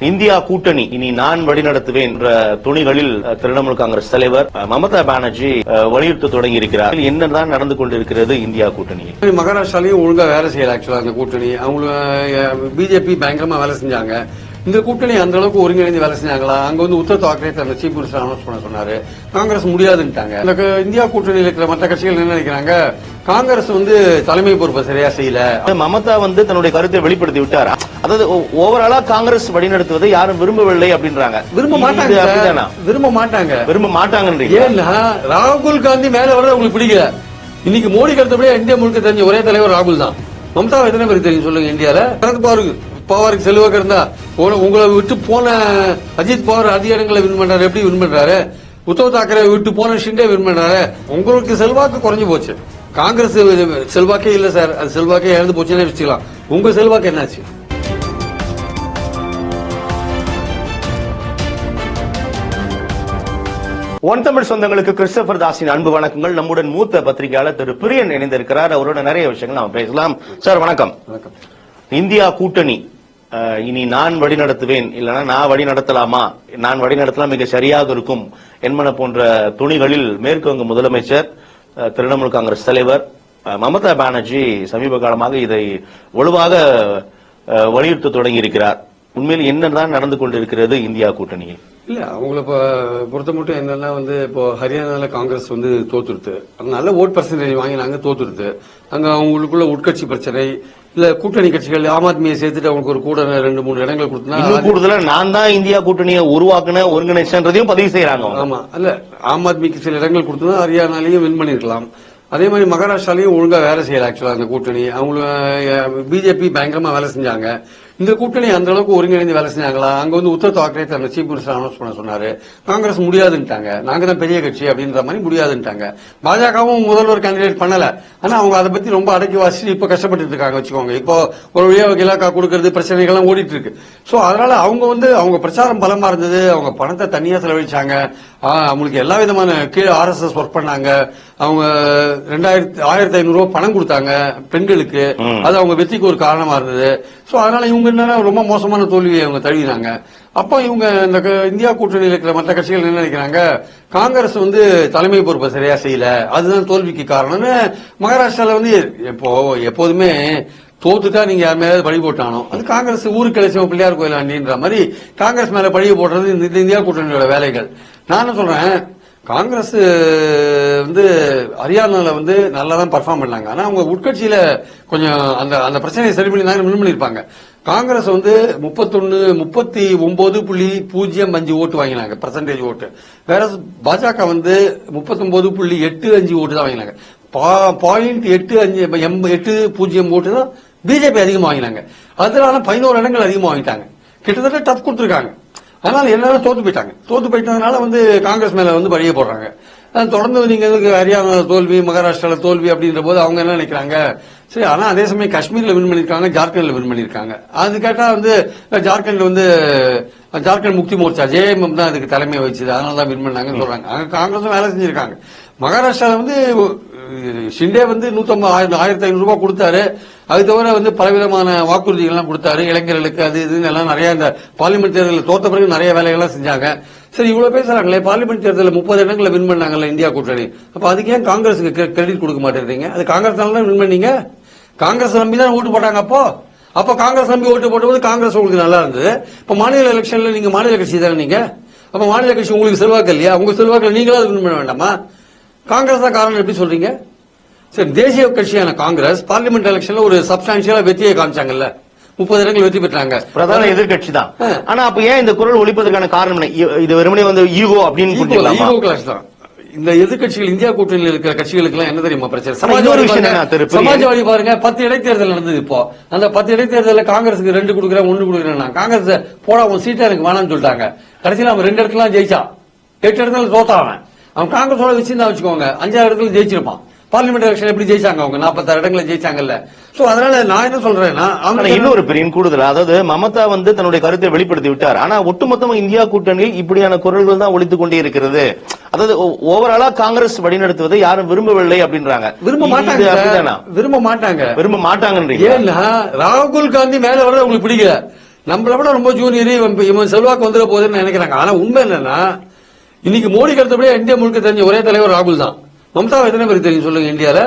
India கூட்டணி இனி நான் வழிநடத்துவேன் என்ற துணிகளில் திரிணாமுல் காங்கிரஸ் தலைவர் மமதா பானர்ஜி வலியுறுத்த தொடங்கி இருக்கிறார். என்னதான் நடந்து கொண்டிருக்கிறது இந்தியா கூட்டணியில்? மகாராஷ்டிராலையும் ஒழுங்கா வேலை செய்யல. ஆக்சுவலா அந்த கூட்டணி அவங்க பிஜேபி பயங்கரமா வேலை செஞ்சாங்க. இந்த கூட்டணி அந்த அளவுக்கு ஒருங்கிணைந்து வேலை செஞ்சாங்களா? அங்க வந்து உத்தவ் தாக்கரே தன்னை சீஃப் மினிஸ்டர் அனௌன்ஸ் பண்ண சொன்னாரு. காங்கிரஸ் முடியாதுன்ட்டாங்க. இந்தியா கூட்டணியில் இருக்கிற மற்ற கட்சிகள் என்ன நினைக்கிறாங்க? காங்கிரஸ் வந்து தலைமை பொறுப்பை சரியா செய்யல. மமதா வந்து தன்னுடைய கருத்தை வெளிப்படுத்தி விட்டாரா? அதாவது ஓவராலா காங்கிரஸ் வழிநடத்துவதை யாரும் விரும்பவில்லை அப்படின்றாங்க. விரும்ப மாட்டாங்க. ஏன்னா ராகுல் காந்தி மேல வரது உங்களுக்கு பிடிக்கல. இன்னைக்கு மோடி கருத்தப்படியே இந்தியா முழுக்க தெரிஞ்ச ஒரே தலைவர் ராகுல் தான். மம்தா எத்தனை பேருக்கு தெரியும் சொல்லுங்க? இந்தியால பவாருக்கு செல்வாக்கு இருந்தா உங்களை விட்டு போன அஜித் பவார் அதிக இடங்களை வின் பண்றாரு. எப்படி வின் பண்றாரு? உத்தவ் தாக்கரே விட்டு போன ஷிண்டே வின் பண்றாரு. உங்களுக்கு செல்வாக்கு குறைஞ்சு போச்சு. காங்கிரஸ் செல்வாக்கே இல்ல சார். அது செல்வாக்கே இழந்து போச்சுன்னு வச்சுக்கலாம். உங்க செல்வாக்கு என்னாச்சு? ஒன் தமிழ் சொந்தங்களுக்கு கிறிஸ்டபர் தாஸின் அன்பு வணக்கங்கள். நம்முடன் மூத்த பத்திரிகையாளர் திரு பிரியன் இணைந்திருக்கிறார். அவரோட நிறைய விஷயங்கள் நாம் பேசலாம். சார் வணக்கம். வணக்கம். இந்தியா கூட்டணி இனி நான் வழி நடத்துவேன், இல்லைன்னா நான் வழி நடத்தலாமா, நான் வழி நடத்தலாம் மிக சரியாக இருக்கும் என்பன போன்ற துணிகளில் மேற்கு வங்க முதலமைச்சர் திரிணாமுல் காங்கிரஸ் தலைவர் மமதா பானர்ஜி சமீப காலமாக இதை வலுவாக வலியுறுத்த தொடங்கி இருக்கிறார். உண்மையில் என்னதான் நடந்து கொண்டிருக்கிறது இந்தியா கூட்டணியில்? இல்ல அவங்கள பொறுத்த மட்டும் என்னன்னா வந்து இப்போ ஹரியானால காங்கிரஸ் வந்து தோத்துருது. நல்ல ஓட் பர்சன்டேஜ் வாங்கினாங்க, தோத்துருது. அங்க அவங்களுக்குள்ள உட்கட்சி பிரச்சனை இல்ல கூட்டணி கட்சிகள் ஆம் ஆத்மியை சேர்த்துட்டு அவங்களுக்கு ஒரு கூட 2-3 இடங்கள் கொடுத்தா கூடுதலா நான் தான் இந்தியா கூட்டணியை உருவாக்குன ஒருங்கிணைச்சதையும் பதிவு செய்யறாங்க. ஆமா, இல்ல ஆம் ஆத்மிக்கு சில இடங்கள் கொடுத்தா ஹரியானாலையும் வின் பண்ணிருக்கலாம். அதே மாதிரி மகாராஷ்டிராலையும் ஒழுங்கா வேலை செய்யல. ஆக்சுவலா அந்த கூட்டணி அவங்க பிஜேபி பயங்கரமா வேலை செஞ்சாங்க. இந்த கூட்டணி அந்த அளவுக்கு ஒருங்கிணைந்து வேலை செஞ்சாங்களா? அங்க வந்து உத்தவ் தாக்கரே தன்னை சீஃப் மினிஸ்டர் அனௌன்ஸ் பண்ண சொன்னாரு. காங்கிரஸ் முடியாதுன்ட்டாங்க. நாங்க தான் பெரிய கட்சி அப்படின்ற மாதிரி முடியாதுன்ட்டாங்க. பாஜகவும் முதல்வர் கேண்டிடேட் பண்ணல. ஆனா அவங்க அதை பத்தி ரொம்ப அடக்கி வாசிச்சு இப்ப கஷ்டப்பட்டு இருக்காங்க வச்சுக்கோங்க. இப்போ ஒரு வழியா இலாக்கா கொடுக்கறது பிரச்சனைகள்லாம் ஓடிட்டு இருக்கு. சோ அதனால அவங்க வந்து அவங்க பிரச்சாரம் பலமா இருந்தது. அவங்க பணத்தை தனியா செலவழிச்சாங்க. அவங்களுக்கு எல்லா விதமான கீழே RSS ஒர்க் பண்ணாங்க. அவங்க 1500 ரூபாய் பணம் கொடுத்தாங்க பெண்களுக்கு. அது அவங்க வெற்றிக்கு ஒரு காரணமா இருந்தது. சோ அதனால இவங்க என்ன ரொம்ப மோசமான தோல்வியை அவங்க தழுவினாங்க. அப்ப இவங்க இந்த இந்தியா கூட்டணியில் இருக்கிற மற்ற கட்சிகள் என்ன நினைக்கிறாங்க? காங்கிரஸ் வந்து தலைமை பொறுப்பை சரியா செய்யல, அதுதான் தோல்விக்கு காரணம்னு. மகாராஷ்டிரால வந்து எப்போதுமே தோத்துட்டா நீங்க யார் மேல பழி போட்டானோ அது காங்கிரஸ் ஊருக்கு கிடைச்சவங்க பிள்ளையார் கோயிலாண்டின்ற மாதிரி காங்கிரஸ் மேல பழிய போடுறது இந்த இந்தியா கூட்டணியோட வேலைகள். நான் என்ன சொல்றேன், காங்கிரஸ் வந்து ஹரியானால வந்து நல்லா தான் பர்ஃபார்ம் பண்ணாங்க. ஆனா அவங்க உட்கட்சியில கொஞ்சம் அந்த பிரச்சனையை சரி பண்ணி வின் பண்ணிருப்பாங்க. காங்கிரஸ் வந்து 39.05 ஓட்டு வாங்கினாங்க, பர்சன்டேஜ் ஓட்டு. வேற பாஜக வந்து 39.85 ஓட்டு தான் வாங்கினாங்க. 0.85 ஓட்டு தான் பிஜேபி அதிகமா வாங்கினாங்க. அதனால 11 இடங்கள் அதிகமா வாங்கிட்டாங்க. கிட்டத்தட்ட டஃப் கொடுத்திருக்காங்க. அதனால எல்லாரும் தோத்து போயிட்டதுனால வந்து காங்கிரஸ் மேல வந்து பழிய போடுறாங்க. தொடர்ந்து நீங்க ஹரியானா தோல்வி, மகாராஷ்டிரால தோல்வி அப்படின்ற போது அவங்க என்ன நினைக்கிறாங்க? சரி, ஆனா அதே சமயம் காஷ்மீர்ல வின் பண்ணிருக்காங்க, ஜார்க்கண்ட்ல வின் பண்ணிருக்காங்க. அது கேட்டா வந்து ஜார்க்கண்ட்ல வந்து ஜார்க்கண்ட் முக்தி மோர்ச்சா JMM தான் அதுக்கு தலைமை வச்சுது, அதனாலதான் வின் பண்ணாங்கன்னு சொல்றாங்க. காங்கிரஸும் வேலை செஞ்சிருக்காங்க. மகாராஷ்டிரால வந்து ஷிண்டே வந்து 1500 ரூபாய் கொடுத்தாரு. அது தவிர வந்து பலவிதமான வாக்குறுதிகள் எல்லாம் கொடுத்தாரு இளைஞர்களுக்கு. அது இதுன்னு எல்லாம் நிறைய இந்த பார்லிமெண்ட் தேர்தலில் தோத்த பிறகு நிறைய வேலைகள்லாம் செஞ்சாங்க. சரி, இவ்வளவு பேசுறாங்களே, பார்லிமெண்ட் தேர்தலில் 30 இடங்களை வின் பண்ணாங்கல்ல இந்தியா கூட்டணி. அப்ப அதுக்கு ஏன் காங்கிரஸுக்கு கிரெடிட் கொடுக்க மாட்டேறீங்க? அது காங்கிரஸ் தான் வின் பண்ணீங்க. காங்கிரஸ் நம்பி தான் ஓட்டு போட்டாங்க. அப்போ காங்கிரஸ் நம்பி ஓட்டு போட்டபோது காங்கிரஸ் உங்களுக்கு நல்லா இருந்தது. இப்ப மாநில எலெக்ஷன்ல நீங்க மாநில கட்சி தானே நீங்க. அப்ப மாநில கட்சி உங்களுக்கு செல்வாக்கு இல்லையா? உங்க செல்வாக்கு நீங்களா வின் பண்ண வேண்டாமா? காங்கிரஸ் தான் காரணம் எப்படி சொல்றீங்க? சரி, தேசிய கட்சியான காங்கிரஸ் பார்லிமெண்ட் எலெக்ஷன்ல ஒரு சப்ஸ்டான்சியலா வெற்றியை காமிச்சாங்கல்ல, 30 இடங்கள் வெற்றி பெற்றாங்க. பிரதான எதிர்கட்சி தான். ஆனா அப்ப ஏன் இந்த குரல் ஒலிப்பதற்கான காரணம் இது வெறுமனே வந்து ஈகோ அப்படின்னு ஈகோ கிளாஸ் தான். இந்த எதிர்கட்சிகள் இந்தியா கூட்டணியில் இருக்கிற கட்சிகளுக்கு எல்லாம் என்ன தெரியுமா பிரச்சனை? சமாஜ்வாடி பாருங்க, 10 இடைத்தேர்தல் நடந்தது. இப்போ அந்த 10 இடைத்தேர்தலில் காங்கிரஸுக்கு 2 கொடுக்குறேன் 1 கொடுக்குறேன். காங்கிரஸ் போட உன் சீட்டை எனக்கு வேணாம்னு சொல்லிட்டாங்க. கடைசியில் அவன் 2 இடத்துல ஜெயிச்சான், 8 இடத்துல தோத்தான். அவன் காங்கிரஸோட வச்சிருந்தா வச்சுக்கோங்க 5 இடத்துல ஜெயிச்சிருப்பான். பார்லிமெண்ட் எலெக்ஷன் எப்படி ஜெயிச்சாங்க? அவங்க 46 இடங்களை ஜெயிச்சாங்கல்ல. சோ அதனால நான் என்ன சொல்றேன்னா, இன்னொரு பெரிய கூடுதல், அதாவது மமதா வந்து தன்னுடைய கருத்தை வெளிப்படுத்தி விட்டார். ஆனா ஒட்டுமொத்தமா இந்தியா கூட்டணியில் இப்படியான குரல்கள் தான் ஒலித்துக் கொண்டே இருக்கிறது. அதாவது ஓவராலா காங்கிரஸ் வழிநடத்துவதை யாரும் விரும்பவில்லை அப்படின்றாங்க. விரும்ப மாட்டாங்க. ஏன்னா ராகுல் காந்தி மேல வரது உங்களுக்கு பிடிக்கல. நம்மள விட ரொம்ப ஜூனியர் இவன் செல்வாக்கு வந்துட போகுதுன்னு நினைக்கிறாங்க. ஆனா உண்மை என்னன்னா இன்னைக்கு மோடிக்கு அடுத்தபடியே இந்தியா முழுக்க தெரிஞ்ச ஒரே தலைவர் ராகுல் தான். மம்தா எத்தனை பேருக்கு தெரியும் சொல்லுங்க இந்தியால?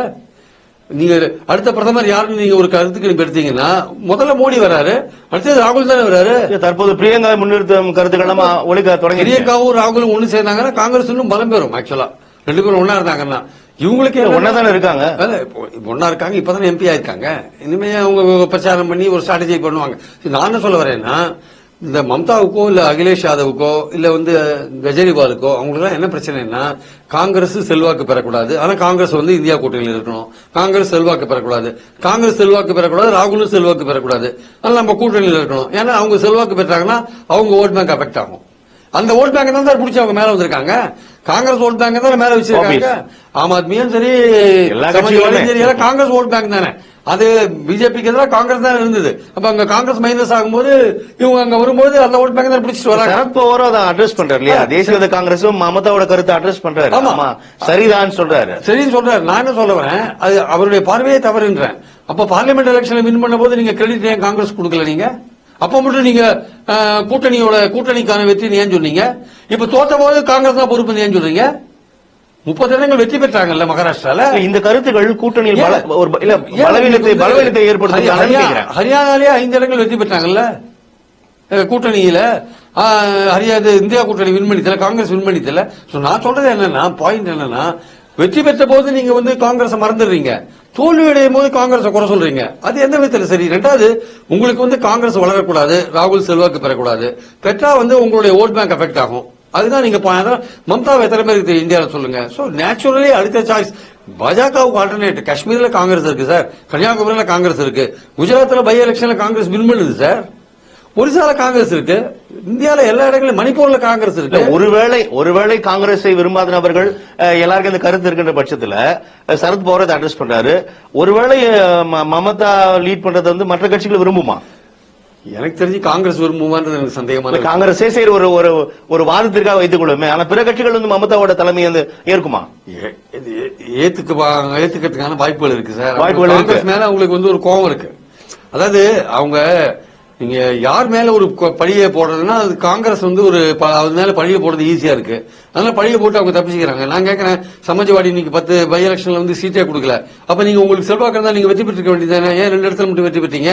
நீங்க அடுத்த பிரதமர் யாருன்னு நீங்க ஒரு கருத்துக்கு எடுத்தீங்கன்னா முதல்ல மோடி வராரு, அடுத்தது ராகுல் தானே வராரு. தற்போது பிரியங்கா முன்னிறுத்தும் கருத்துக்கள் ஒழிக்க தொடங்கி பிரியங்காவும் ராகுலும் ஒண்ணு சேர்ந்தாங்கன்னா காங்கிரஸ் இன்னும் பலம் பெறும். ஆக்சுவலா 2 பேரும் ஒன்னா இருந்தாங்கன்னா இவங்களுக்கு ஒன்னாதானே இருக்காங்க, ஒன்னா இருக்காங்க. இப்பதான் எம்பி ஆயிருக்காங்க. இனிமே அவங்க பிரச்சாரம் பண்ணி ஒரு ஸ்ட்ராட்டஜி பண்ணுவாங்க. நான் என்ன சொல்ல வரேன்னா இந்த மம்தாவுக்கோ இல்ல அகிலேஷ் யாதவுக்கோ இல்ல கெஜ்ரிவாலுக்கோ அவங்களுக்கு என்ன பிரச்சனைன்னா காங்கிரஸ் செல்வாக்கு பெறக்கூடாது. ஆனா காங்கிரஸ் இந்தியா கூட்டணியில் இருக்கணும். காங்கிரஸ் செல்வாக்கு பெறக்கூடாது, காங்கிரஸ் செல்வாக்கு பெறக்கூடாது, ராகுலும் செல்வாக்கு பெறக்கூடாது. அதனால நம்ம கூட்டணியில் இருக்கணும். ஏன்னா அவங்க செல்வாக்கு பெற்றாங்கன்னா அவங்க ஓட் பேங்க் அஃபெக்ட் ஆகும். அந்த ஓட் பேங்க் தான் சார் பிடிச்சி அவங்க மேல வந்திருக்காங்க. காங்கிரஸ் ஓட் பேங்க் தான் மேல வச்சிருக்காங்க. ஆம் ஆத்மியும் சரி எல்லாம் காங்கிரஸ் ஓட் பேங்க் தானே. அது பிஜேபிக்கு எதிராக காங்கிரஸ் தான் இருந்தது. அப்ப அங்க காங்கிரஸ் மைனஸ் ஆகும்போது இவங்க அங்க வரும்போது அந்த ஓட் பேங்க் தான் பிடிச்சிட்டு வராங்க. சரத்பவாரும் அதை அட்ரஸ் பண்றாரு இல்லையா? தேசியவாத காங்கிரஸும் மமதாவோட கருத்தை அட்ரஸ் பண்றாரு. ஆமா சரிதான் சொல்றாரு, சரின்னு சொல்றாரு. நான் என்ன சொல்ல வரேன், அது அவருடைய பார்வையே தவறுன்றேன். அப்ப பார்லிமெண்ட் எலெக்ஷன்ல வின் பண்ண போது நீங்க கிரெடிட் ஏன் காங்கிரஸ் கொடுக்கல? நீங்க அப்ப மட்டும் நீங்க கூட்டணிக்கான வெற்றி ஏன் சொன்னீங்க? இப்ப தோத்த போது காங்கிரஸ் தான் பொறுப்பு ஏன் சொல்றீங்க? 30 இடங்கள் வெற்றி பெற்றாங்கல்ல மகாராஷ்டிரால. இந்த கருத்துக்கள் கூட்டணியில் பலவீனத்தை ஏற்படுத்த. ஹரியானாலே 5 இடங்கள் வெற்றி பெற்றாங்கல்ல கூட்டணியில. இந்தியா கூட்டணி வின் பண்ணித்தல, காங்கிரஸ் வின் பண்ணித்தல. நான் சொல்றது என்னன்னா பாயிண்ட் என்னன்னா வெற்றி பெற்ற போது நீங்க காங்கிரஸ் மறந்துடுறீங்க, தோல்வி அடையும் போது காங்கிரஸ் குறை சொல்றீங்க. அது எந்த விதத்துல சரி? ரெண்டாவது உங்களுக்கு காங்கிரஸ் வளரக்கூடாது, ராகுல் செல்வாக்கு பெறக்கூடாது. பெற்றா உங்களுடைய ஓட் பேங்க் அஃபெக்ட் ஆகும். அதுதான் நீங்க மம்தாவை எத்தனை பேருக்கு இந்தியாவில் சொல்லுங்க. சோ நேச்சுரலி அடுத்த சாய்ஸ் பாஜகவுக்கு ஆல்டர்னேட். காஷ்மீர்ல காங்கிரஸ் இருக்கு சார், கன்னியாகுமரியில காங்கிரஸ் இருக்கு, குஜராத்ல பை எலெக்ஷன்ல காங்கிரஸ் வின் பண்ணுது சார், ஒரிசால காங்கிரஸ் இருக்கு, இந்தியால எல்லா இடங்களிலும், மணிப்பூர்ல காங்கிரஸ் இருக்கு. ஒருவேளை காங்கிரஸை விரும்பாத நபர்கள் எல்லாருக்கும் இந்த கருத்து இருக்கின்ற பட்சத்துல சரத்பவார் அதை அட்ரஸ் பண்றாரு. ஒருவேளை மமதா லீட் பண்றது மற்ற கட்சிகள் விரும்புமா? எனக்கு தெரிஞ்சு காங்கிரஸ் விரும்புமான்றது எனக்கு சந்தேகமான. காங்கிரஸே சரி ஒரு வாதத்திற்காக வைத்துக் கொள்ளுமே, ஆனா பிற கட்சிகள் மமதாவோட தலைமை ஏற்குமா? ஏத்துக்கிறதுக்கான வாய்ப்புகள் இருக்கு சார். காங்கிரஸ் மேல அவங்களுக்கு ஒரு கோபம் இருக்கு. அதாவது அவங்க நீங்க யார் மேல ஒரு பழியை போடுறதுன்னா அது காங்கிரஸ் அது மேல பழிய போடுறது ஈஸியா இருக்கு. அதனால பழிய போட்டு அவங்க தப்பிச்சுக்கிறாங்க. நான் கேட்கிறேன், சமாஜ்வாடி இன்னைக்கு 10 பை எலெக்ஷன்ல சீட்டே கொடுக்கல. அப்ப நீங்க உங்களுக்கு செல்வாக்கு இருந்தா நீங்க வெற்றி பெற்றிருக்க வேண்டியதானே? ஏன் 2 இடத்துல மட்டும் வெற்றி பெற்றீங்க?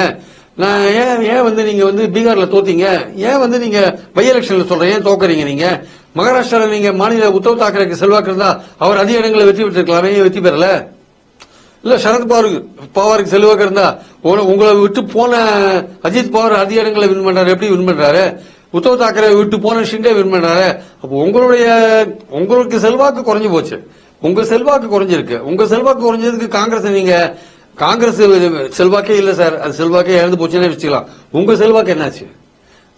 நான் ஏன் நீங்க பீகார்ல தோத்தீங்க? ஏன் நீங்க பை எலெக்ஷன்ல சொல்றேன், ஏன் தோக்குறீங்க? நீங்க மகாராஷ்டிரால நீங்க மாநில உத்தவ் தாக்கரேக்கு செல்வாக்கு இருந்தா அவர் அதிக இடங்களை வெற்றி பெற்றிருக்கலாமே, ஏன் வெற்றி பெறல? இல்ல சரத் பவாருக்கு செல்வாக்கு இருந்தா உங்களை விட்டு போன அஜித் பவார் அதிக இடங்களை வின் பண்றாரு. எப்படி வின் பண்றாரு? உத்தவ் தாக்கரே விட்டு போன ஷிண்டே வின் பண்றாரு. அப்போ உங்களுக்கு செல்வாக்கு குறைஞ்சு போச்சு. உங்க செல்வாக்கு குறைஞ்சிருக்கு. உங்க செல்வாக்கு குறைஞ்சதுக்கு காங்கிரஸ் செல்வாக்கே இல்ல சார், அது செல்வாக்கே இழந்து போச்சுன்னு வச்சுக்கலாம். உங்க செல்வாக்கு என்னாச்சு?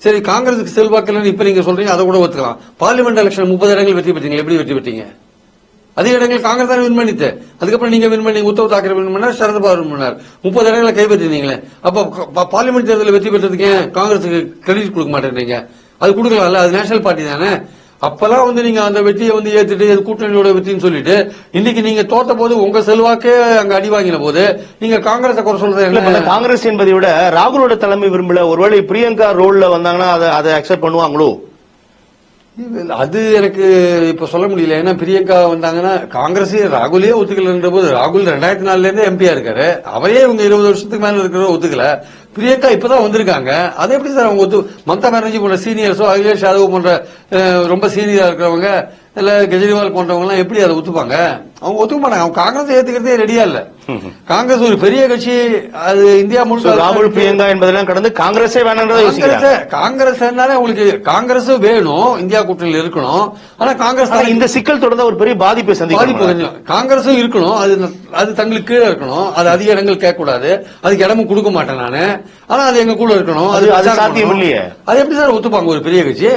சரி, காங்கிரஸுக்கு செல்வாக்கு இல்லைன்னு இப்ப நீங்க சொல்றீங்க, அதை கூட ஒத்துக்கலாம். பார்லிமெண்ட் எலெக்ஷன் 30 இடங்கள் வெற்றி பெற்றீங்க, எப்படி வெற்றி பெற்றீங்க? அதிக இடங்கள் காங்கிரஸ் தான் வின் பண்ணிட்டு, அதுக்கப்புறம் நீங்க வின் பண்ணி உத்தவ் தாக்கரே வின் பண்ணார், சரத்பவார் வின் பண்ணார். 30 இடங்களை கைப்பற்றினீங்களே. அப்ப பார்லிமெண்ட் தேர்தலில் வெற்றி பெற்றதுக்கு ஏன் காங்கிரஸுக்கு கிரெடிட் கொடுக்க மாட்டேன்றீங்க? அது கொடுக்கலாம்ல, அது நேஷனல் பார்ட்டி தானே. அப்பெல்லாம் நீங்க அந்த வெற்றியை ஏத்துட்டு கூட்டணியோட வெற்றின்னு சொல்லிட்டு இன்னைக்கு நீங்க தோத்த போது உங்க செல்வாக்கே அங்க அடி வாங்கின போது நீங்க காங்கிரஸை குறை சொல்றது. காங்கிரஸ் என்பதை விட ராகுலோட தலைமை விரும்பல. ஒருவேளை பிரியங்கா ரோல்ல வந்தாங்கன்னா அதை அக்செப்ட் பண்ணுவாங்களோ? அது எனக்கு இப்ப சொல்ல முடியல. ஏன்னா பிரியங்கா வந்தாங்கன்னா காங்கிரஸ் ராகுலே ஒத்துக்கலன்ற போது, ராகுல் 2004 இருந்தே எம்பியா இருக்காரு, அவரே இவங்க 20 வருஷத்துக்கு மேல இருக்கிற ஒத்துக்கல. பிரியங்கா இப்பதான் வந்திருக்காங்க. அது எப்படி சார் அவங்க மம்தா பானர்ஜி போன்ற சீனியர்ஸோ அகிலேஷ் யாதவ் போன்ற ரொம்ப சீனியரா இருக்கிறவங்க இல்ல கெஜ்ரிவால் போன்றவங்க எல்லாம் எப்படி அதை ஒத்துப்பாங்க? அவங்க ஒத்துக்க மாட்டாங்க. அவங்க காங்கிரஸ் ஏத்துக்கிறதே ரெடியா இல்ல. காங்கிரஸ் ஒரு பெரிய கட்சி, அது இந்தியா முழுக்க. ராகுல் பிரியங்கா என்பதெல்லாம் கடந்து காங்கிரஸே வேணாம். காங்கிரஸ் உங்களுக்கு காங்கிரஸ் வேணும், இந்தியா கூட்டணியில் இருக்கணும். ஆனா காங்கிரஸ் இந்த சிக்கல் தொடர்ந்த ஒரு பெரிய பாதிப்பு கொஞ்சம் காங்கிரஸும் இருக்கணும். அது தங்களுக்கு கீழே இருக்கணும். அது அதிக இடங்கள் கேட்க கூடாது. அதுக்கு இடமும் கொடுக்க மாட்டேன் நானு. ஆனா அது எங்க கூட இருக்கணும். அது சாத்தியம் இல்லையே. அது எப்படி சார் ஒத்துப்பாங்க ஒரு பெரிய கட்சி?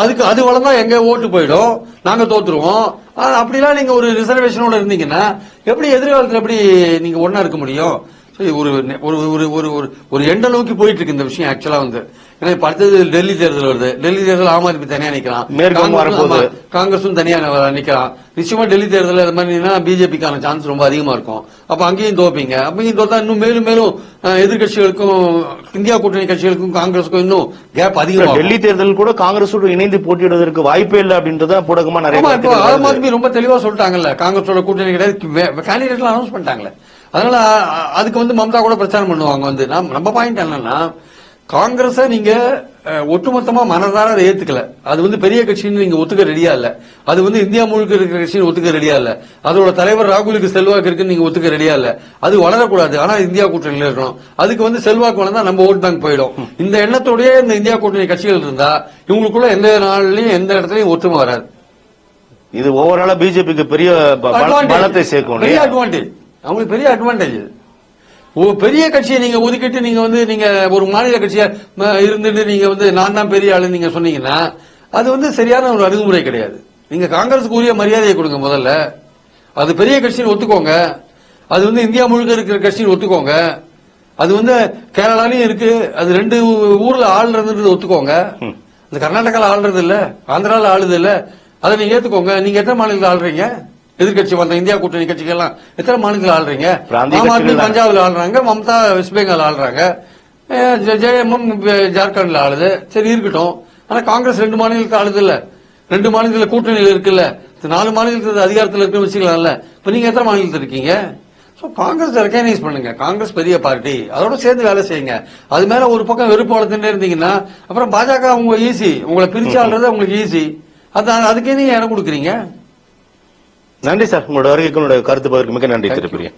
அதுக்கு அது வளர்ந்தா எங்க ஓட்டு போயிடும், நாங்க தோத்துருவோம். அப்படிலாம் நீங்க ஒரு ரிசர்வேஷனோட இருந்தீங்கன்னா எப்படி எதிர்காலத்தில் எப்படி நீங்க ஒன்னா இருக்க முடியும்? ஒரு ஒரு ஒரு ஒரு ஒரு ஒரு எண்ட நோக்கி போயிட்டு இருக்கு இந்த விஷயம் ஆக்சுவலா வந்து. ஏன்னா இப்ப அடுத்தது டெல்லி தேர்தல் வருது. டெல்லி தேர்தல் ஆம் ஆத்மி தனியா நிக்கலாம், காங்கிரஸும் தனியா நிக்கலாம். நிச்சயமா டெல்லி தேர்தல் அது மாதிரி பிஜேபிக்கான சான்ஸ் ரொம்ப அதிகமா இருக்கும். அப்ப அங்கேயும் தோப்பீங்க. அப்பயும் தோத்தா இன்னும் மேலும் மேலும் எதிர்கட்சிகளுக்கும் இந்தியா கூட்டணி கட்சிகளுக்கும் காங்கிரஸுக்கும் இன்னும் கேப் அதிகமா. டெல்லி தேர்தல் கூட காங்கிரஸோடு இணைந்து போட்டியிடுவதற்கு வாய்ப்பே இல்லை அப்படின்றத ஊடகமா நிறைய. இப்போ ஆம் ஆத்மி ரொம்ப தெளிவா சொல்லிட்டாங்கல்ல, காங்கிரஸோட கூட்டணி கிடையாது, கேண்டிடேட் அனௌன்ஸ் பண்ணிட்டாங்களே. அதனால அதுக்கு வந்து மம்தா கூட பிரச்சாரம் பண்ணுவாங்க. வந்து நம்ம பாயிண்ட் என்னன்னா, காங்கிரஸ நீங்க ஒட்டுமொத்தமா மனதார அதை ஏத்துக்கல. அது வந்து பெரிய கட்சின்னு நீங்க ஒத்துக்க ரெடியா இல்ல. அது வந்து இந்தியா முழுக்க இருக்கிற கட்சின்னு ஒத்துக்க ரெடியா இல்ல. அதோட தலைவர் ராகுலுக்கு செல்வாக்கு இருக்குன்னு நீங்க ஒத்துக்க ரெடியா இல்ல. அது வளரக்கூடாது, ஆனா இந்தியா கூட்டணியில இருக்கணும். அதுக்கு வந்து செல்வாக்கு வளர்ந்தா நம்ம ஓட் பேங்க் போயிடும். இந்த எண்ணத்தோடய இந்த இந்தியா கூட்டணி கட்சிகள் இருந்தா இவங்களுக்குள்ள எந்த நாள்லயும் எந்த இடத்துலயும் ஒற்றுமை வராது. இது ஓவராலா பிஜேபிக்கு பெரிய பலத்தை சேர்க்கும். பெரிய அட்வான்டேஜ், அவங்களுக்கு பெரிய அட்வான்டேஜ். பெரிய கட்சியை நீங்க ஒதுக்கிட்டு நீங்க வந்து நீங்க ஒரு மாநில கட்சியா இருந்துட்டு நீங்க வந்து நான் தான் பெரிய ஆளு நீங்க சொன்னீங்கன்னா அது வந்து சரியான ஒரு அணுகுமுறை கிடையாது. நீங்க காங்கிரஸுக்கு உரிய மரியாதையை கொடுங்க முதல்ல. அது பெரிய கட்சின்னு ஒத்துக்கோங்க. அது வந்து இந்தியா முழுக்க இருக்கிற கட்சின்னு ஒத்துக்கோங்க. அது வந்து கேரளாலையும் இருக்கு. அது 2 ஊர்ல ஆளுறது ஒத்துக்கோங்க. அது கர்நாடகால ஆளுறது இல்ல, ஆந்திரால ஆளுது இல்ல. அதை நீங்க ஏத்துக்கோங்க. நீங்க எத்தனை மாநிலத்தில் ஆளுறீங்க? எதிர்கட்சி வந்த இந்தியா கூட்டணி கட்சிகள்லாம் எத்தனை மாநிலத்தில் ஆள்றீங்க? ஆம் ஆத்மி பஞ்சாப்ல ஆள்றாங்க, மம்தா வெஸ்ட் பெங்கால் ஆள்றாங்க, ஜேஎம்எம் ஜார்க்கண்ட்ல ஆளுது. சரி இருக்கட்டும். ஆனா காங்கிரஸ் 2 மாநிலத்தில் ஆளுது இல்ல, 2 மாநிலத்தில் கூட்டணியில் இருக்குல்ல, 4 மாநிலத்தில் அதிகாரத்தில் இருக்குன்னு வச்சுக்கலாம்ல. இப்ப நீங்க எத்தனை மாநிலத்தில் இருக்கீங்க? காங்கிரஸ் ரெகனைஸ் பண்ணுங்க. காங்கிரஸ் பெரிய பார்ட்டி, அதோட சேர்ந்து வேலை செய்யுங்க. அது மேல ஒரு பக்கம் வெறுப்பு வளர்த்துட்டே இருந்தீங்கன்னா அப்புறம் பாஜக உங்க ஈஸி, உங்களை பிரிச்சு ஆள்றது உங்களுக்கு ஈஸி. அதுக்கே நீங்க இடம் கொடுக்குறீங்க. நன்றி சார், உங்களோட வருகைக்கு உங்களோட கருத்து பகிர்வுக்கு மிக நன்றி திருப்பிரியன்.